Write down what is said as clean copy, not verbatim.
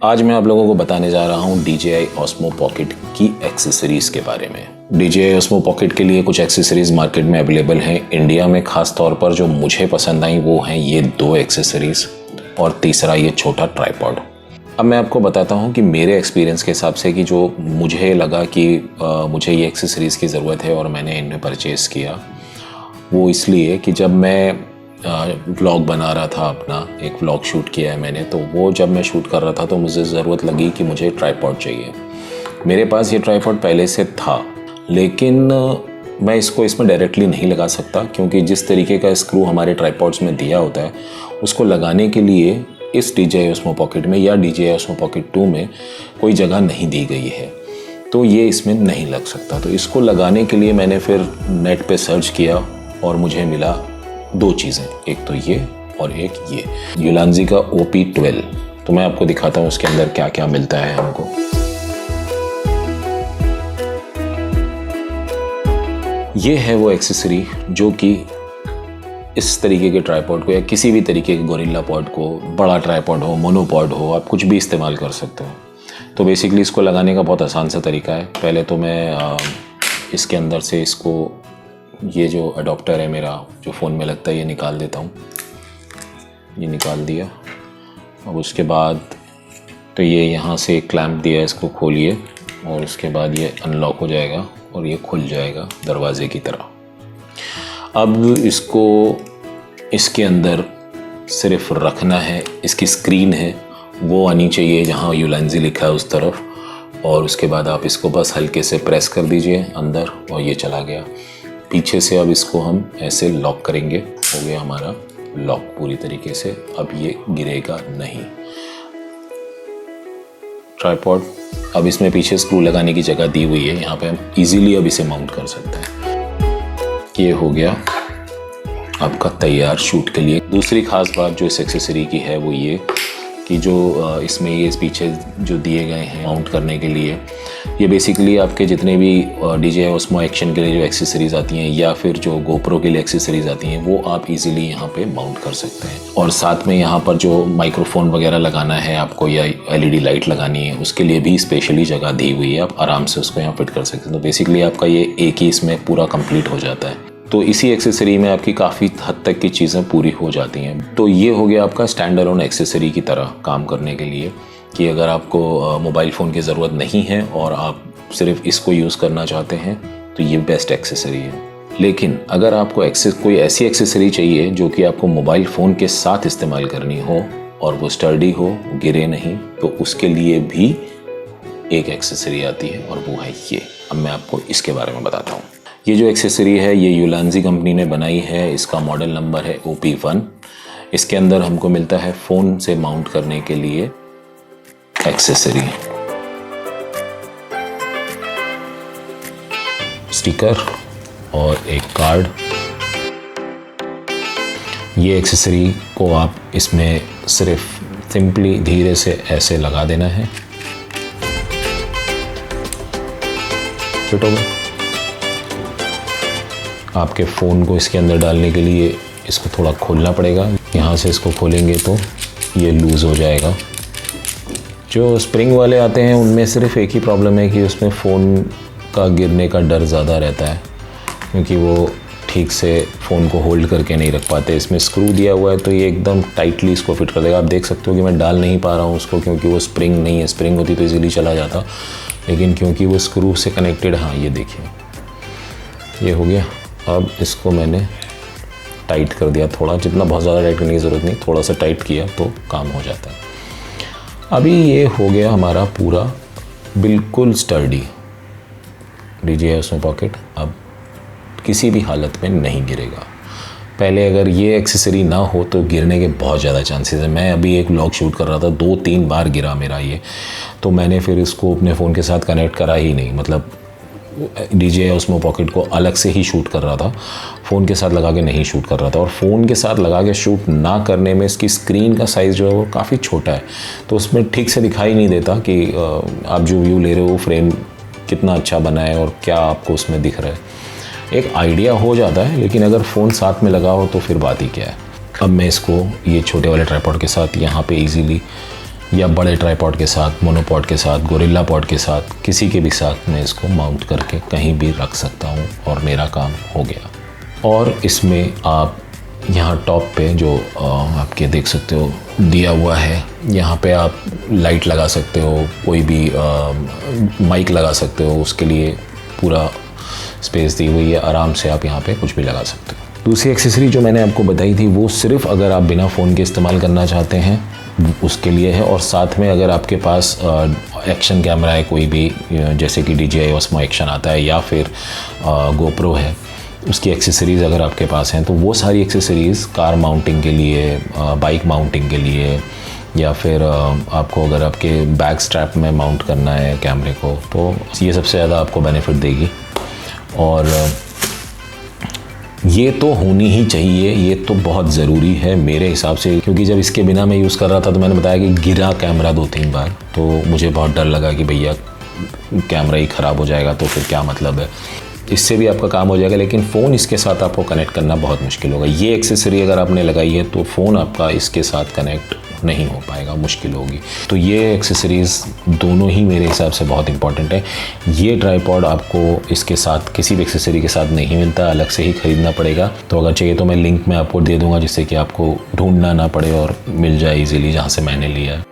आज मैं आप लोगों को बताने जा रहा हूँ DJI Osmo Pocket की एक्सेसरीज़ के बारे में। DJI Osmo Pocket के लिए कुछ एक्सेसरीज़ मार्केट में अवेलेबल हैं। इंडिया में ख़ास तौर पर जो मुझे पसंद आई वो हैं ये 2 एक्सेसरीज़ और तीसरा ये छोटा ट्राइपॉड। अब मैं आपको बताता हूँ कि मेरे एक्सपीरियंस के हिसाब से कि जो मुझे लगा कि मुझे ये एक्सेसरीज़ की ज़रूरत है और मैंने इन्हें परचेज़ किया, वो इसलिए कि जब मैं व्लॉग बना रहा था, अपना एक व्लॉग शूट किया है मैंने, तो वो जब मैं शूट कर रहा था तो मुझे ज़रूरत लगी कि मुझे ट्राइपॉड चाहिए। मेरे पास ये ट्राइपॉड पहले से था, लेकिन मैं इसको इसमें डायरेक्टली नहीं लगा सकता क्योंकि जिस तरीके का स्क्रू हमारे ट्राइपॉड्स में दिया होता है उसको लगाने के लिए इस DJI Osmo Pocket में या DJI Osmo Pocket 2 में कोई जगह नहीं दी गई है, तो ये इसमें नहीं लग सकता। तो इसको लगाने के लिए मैंने फिर नेट पे सर्च किया और मुझे मिला 2 चीज़ें, एक तो ये और एक ये Ulanzi का OP12। तो मैं आपको दिखाता हूँ उसके अंदर क्या क्या मिलता है हमको। ये है वो एक्सेसरी जो कि इस तरीके के ट्राइपॉड को या किसी भी तरीके के गोरिल्ला पॉड को, बड़ा ट्राइपॉड हो, मोनोपॉड हो, आप कुछ भी इस्तेमाल कर सकते हो। तो बेसिकली इसको लगाने का बहुत आसान सा तरीका है। पहले तो मैं इसके अंदर से इसको, ये जो अडॉप्टर है मेरा जो फ़ोन में लगता है, ये निकाल देता हूँ। ये निकाल दिया। अब उसके बाद तो ये यहाँ से क्लैंप दिया है, इसको खोलिए और उसके बाद ये अनलॉक हो जाएगा और ये खुल जाएगा दरवाजे की तरह। अब इसको इसके अंदर सिर्फ रखना है। इसकी स्क्रीन है वो आनी चाहिए जहाँ Ulanzi लिखा है उस तरफ, और उसके बाद आप इसको बस हल्के से प्रेस कर दीजिए अंदर और ये चला गया। पीछे से अब इसको हम ऐसे लॉक करेंगे। हो गया हमारा लॉक पूरी तरीके से। अब ये गिरेगा नहीं ट्राइपॉड। अब इसमें पीछे स्क्रू लगाने की जगह दी हुई है, यहाँ पे हम इजीली अब इसे माउंट कर सकते हैं। ये हो गया आपका तैयार शूट के लिए। दूसरी खास बात जो इस एक्सेसरी की है वो ये कि जो इसमें ये पीछे जो दिए गए हैं माउंट करने के लिए, ये बेसिकली आपके जितने भी DJI Osmo एक्शन के लिए जो एक्सेसरीज़ आती हैं या फिर जो GoPro के लिए एक्सेसरीज़ आती हैं वो आप इजीली यहाँ पे माउंट कर सकते हैं। और साथ में यहाँ पर जो माइक्रोफोन वगैरह लगाना है आपको या LED लाइट लगानी है उसके लिए भी स्पेशली जगह दी हुई है, आप आराम से उसको यहाँ फिट कर सकते हैं। तो बेसिकली आपका ये एक ही इसमें पूरा कंप्लीट हो जाता है। तो इसी एक्सेसरी में आपकी काफ़ी हद तक की चीज़ें पूरी हो जाती हैं। तो ये हो गया आपका स्टैंड अलोन एक्सेसरी की तरह काम करने के लिए कि अगर आपको मोबाइल फ़ोन की ज़रूरत नहीं है और आप सिर्फ इसको यूज़ करना चाहते हैं तो ये बेस्ट एक्सेसरी है। लेकिन अगर आपको कोई ऐसी एक्सेसरी चाहिए जो कि आपको मोबाइल फ़ोन के साथ इस्तेमाल करनी हो और वो स्टर्डी हो, गिरे नहीं, तो उसके लिए भी एक एक्सेसरी आती है और वो है ये। अब मैं आपको इसके बारे में बताता हूँ। ये जो एक्सेसरी है ये Ulanzi कंपनी ने बनाई है। इसका मॉडल नंबर है OP1। इसके अंदर हमको मिलता है फ़ोन से माउंट करने के लिए एक्सेसरी, स्टिकर और एक कार्ड। ये एक्सेसरी को आप इसमें सिर्फ सिंपली धीरे से ऐसे लगा देना है। फिट हो गया। आपके फ़ोन को इसके अंदर डालने के लिए इसको थोड़ा खोलना पड़ेगा। यहाँ से इसको खोलेंगे तो ये लूज़ हो जाएगा। जो स्प्रिंग वाले आते हैं उनमें सिर्फ एक ही प्रॉब्लम है कि उसमें फ़ोन का गिरने का डर ज़्यादा रहता है क्योंकि वो ठीक से फ़ोन को होल्ड करके नहीं रख पाते। इसमें स्क्रू दिया हुआ है तो ये एकदम टाइटली इसको फिट कर देगा। आप देख सकते हो कि मैं डाल नहीं पा रहा हूँ उसको क्योंकि वो स्प्रिंग नहीं है। स्प्रिंग होती तो ईज़िली चला जाता, लेकिन क्योंकि वो स्क्रू से कनेक्टेड। हाँ, ये देखिए ये हो गया। अब इसको मैंने टाइट कर दिया थोड़ा, जितना बहुत ज़्यादा टाइट करने की ज़रूरत नहीं, थोड़ा सा टाइट किया तो काम हो जाता है। अभी ये हो गया हमारा पूरा बिल्कुल स्टर्डी DJI Osmo Pocket। अब किसी भी हालत में नहीं गिरेगा। पहले अगर ये एक्सेसरी ना हो तो गिरने के बहुत ज़्यादा चांसेस है। मैं अभी एक व्लॉग शूट कर रहा था, 2-3 बार गिरा मेरा ये, तो मैंने फिर इसको अपने फ़ोन के साथ कनेक्ट करा ही नहीं। मतलब DJI Osmo Pocket को अलग से ही शूट कर रहा था, फ़ोन के साथ लगा के नहीं शूट कर रहा था। और फ़ोन के साथ लगा के शूट ना करने में इसकी स्क्रीन का साइज़ जो है वो काफ़ी छोटा है, तो उसमें ठीक से दिखाई नहीं देता कि आप जो व्यू ले रहे हो फ्रेम कितना अच्छा बना है और क्या आपको उसमें दिख रहा है। एक आइडिया हो जाता है, लेकिन अगर फ़ोन साथ में लगा हो तो फिर बात ही क्या है। अब मैं इसको ये छोटे वाले ट्राइपॉड के साथ यहाँ पे इजीली या बड़े ट्राईपॉड के साथ, मोनोपॉड के साथ, गोरिल्ला पॉड के साथ, किसी के भी साथ मैं इसको माउंट करके कहीं भी रख सकता हूँ और मेरा काम हो गया। और इसमें आप यहाँ टॉप पे जो आपके देख सकते हो दिया हुआ है, यहाँ पे आप लाइट लगा सकते हो, कोई भी माइक लगा सकते हो, उसके लिए पूरा स्पेस दी हुई है, आराम से आप यहाँ पे कुछ भी लगा सकते हो। दूसरी एक्सेसरी जो मैंने आपको बताई थी वो सिर्फ अगर आप बिना फ़ोन के इस्तेमाल करना चाहते हैं उसके लिए है, और साथ में अगर आपके पास एक्शन कैमरा है कोई भी, जैसे कि DJI Osmo एक्शन आता है या फिर GoPro है, उसकी एक्सेसरीज़ अगर आपके पास हैं तो वो सारी एक्सेसरीज़ कार माउंटिंग के लिए, बाइक माउंटिंग के लिए, या फिर आपको अगर आपके बैक स्ट्रैप में माउंट करना है कैमरे को, तो ये सबसे ज़्यादा आपको बेनिफिट देगी। और ये तो होनी ही चाहिए, ये तो बहुत ज़रूरी है मेरे हिसाब से, क्योंकि जब इसके बिना मैं यूज़ कर रहा था तो मैंने बताया कि गिरा कैमरा 2-3 बार, तो मुझे बहुत डर लगा कि भैया कैमरा ही ख़राब हो जाएगा तो फिर क्या मतलब है। इससे भी आपका काम हो जाएगा, लेकिन फ़ोन इसके साथ आपको कनेक्ट करना बहुत मुश्किल होगा। ये एक्सेसरी अगर आपने लगाई है तो फ़ोन आपका इसके साथ कनेक्ट नहीं हो पाएगा, मुश्किल होगी। तो ये एक्सेसरीज़ दोनों ही मेरे हिसाब से बहुत इंपॉर्टेंट है। ये ट्राईपॉड आपको इसके साथ किसी भी एक्सेसरी के साथ नहीं मिलता, अलग से ही ख़रीदना पड़ेगा। तो अगर चाहिए तो मैं लिंक में आपको दे दूँगा, जिससे कि आपको ढूंढना ना पड़े और मिल जाए ईज़िली जहाँ से मैंने लिया है।